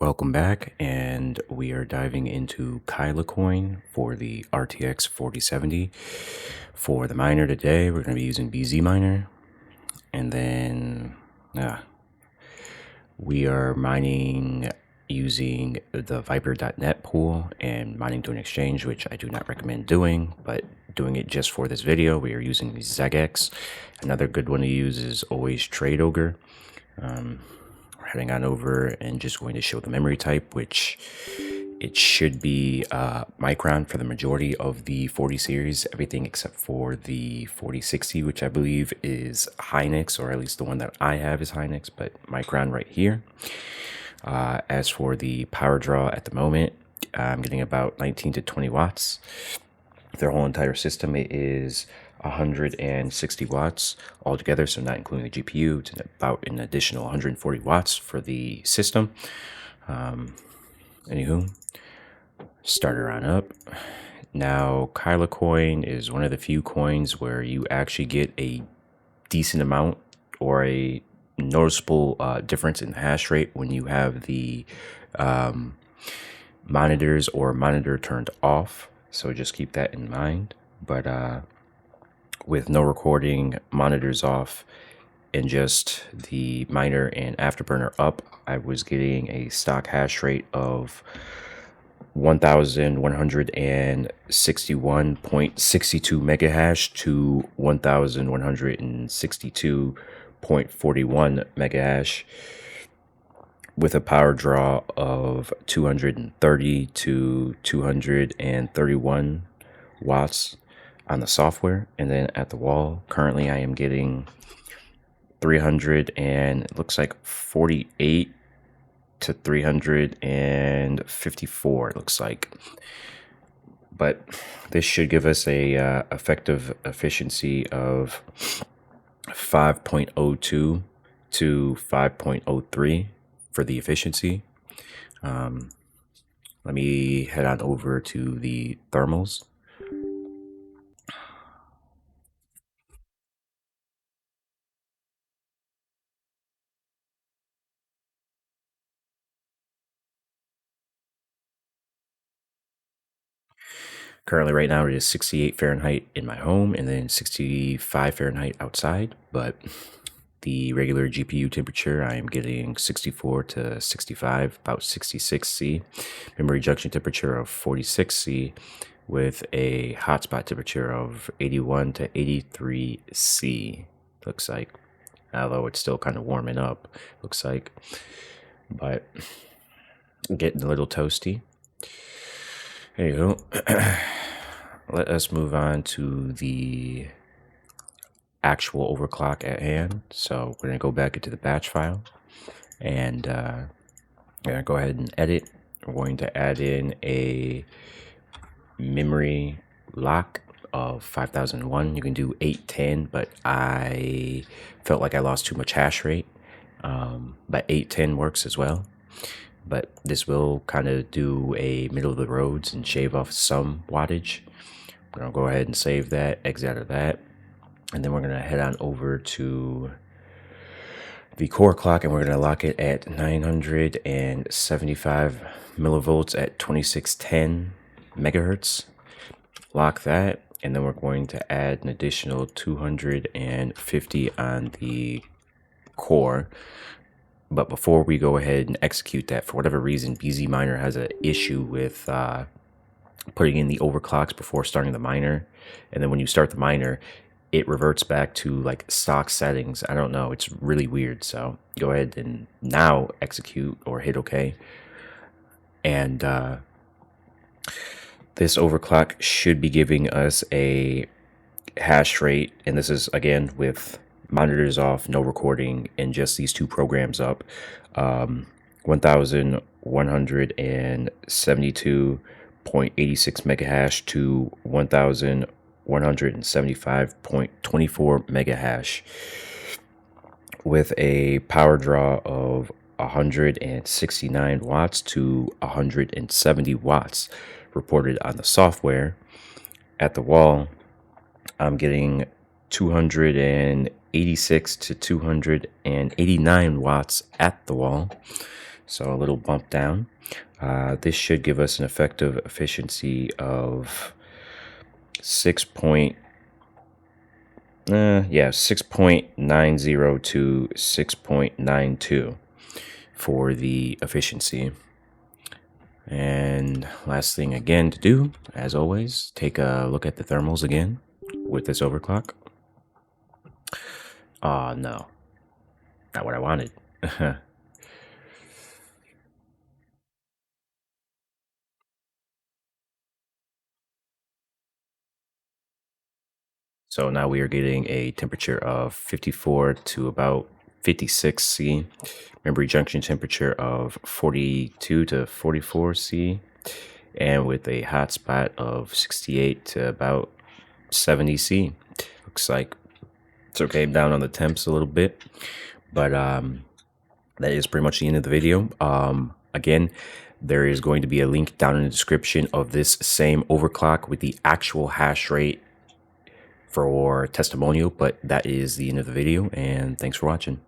Welcome back, and we are diving into Kylacoin for the RTX 4070. For the miner today, we're going to be using BZ miner, and then we are mining using the Viper.net pool and mining to an exchange, which I do not recommend doing, but doing it just for this video, we are using the ZegX. Another good one to use is always Trade Ogre. We're heading on over and just going to show the memory type, which it should be Micron for the majority of the 40 series, everything except for the 4060, which I believe is Hynix, or at least the one that I have is Hynix, but Micron right here. As for the power draw at the moment, I'm getting about 19 to 20 watts. Their whole entire system is 160 watts altogether, so not including the GPU. It's about an additional 140 watts for the system. Anywho, start her on up. Now, Kylacoin is one of the few coins where you actually get a decent amount or a noticeable difference in hash rate when you have the monitors or monitor turned off. So just keep that in mind. But with no recording, monitors off, and just the miner and afterburner up, I was getting a stock hash rate of 1161.62 mega hash to 1162.41 mega hash, with a power draw of 230 to 231 watts on the software. And then at the wall, currently I am getting 300 and it looks like 48 to 354, it looks like. But this should give us a effective efficiency of 5.02 to 5.03 for the efficiency. Let me head on over to the thermals. Currently, right now, it is 68 Fahrenheit in my home and then 65 Fahrenheit outside. But the regular GPU temperature, I am getting 64 to 65, about 66 C. Memory junction temperature of 46 C with a hotspot temperature of 81 to 83 C. Looks like, although it's still kind of warming up, looks like. But getting a little toasty. There you go. Let us move on to the actual overclock at hand. So we're going to go back into the batch file and I'm going to go ahead and edit. We're going to add in a memory lock of 5001. You can do 810, but I felt like I lost too much hash rate. But 810 works as well. But this will kind of do a middle of the roads and shave off some wattage. We're going to go ahead and save that, exit out of that. And then we're going to head on over to the core clock and we're going to lock it at 975 millivolts at 2610 megahertz. Lock that. And then we're going to add an additional 250 on the core. But before we go ahead and execute that, for whatever reason, BZ Miner has an issue with putting in the overclocks before starting the miner. And then when you start the miner, it reverts back to like stock settings. I don't know. It's really weird. So go ahead and now execute or hit OK. And this overclock should be giving us a hash rate. And this is, again, with monitors off, no recording, and just these two programs up, 1172.86 mega hash to 1175.24 mega hash, with a power draw of 169 watts to 170 watts reported on the software. At the wall, I'm getting 286 to 289 watts at the wall. So a little bump down. This should give us an effective efficiency of 6.90 to 6.92 for the efficiency. And last thing again to do, as always, take a look at the thermals again with this overclock. No, not what I wanted. So now we are getting a temperature of 54 to about 56 C, memory junction temperature of 42 to 44 C, and with a hotspot of 68 to about 70 C. Looks like it's okay down on the temps a little bit, but that is pretty much the end of the video. Again, there is going to be a link down in the description of this same overclock with the actual hash rate for testimonial, but that is the end of the video, and thanks for watching.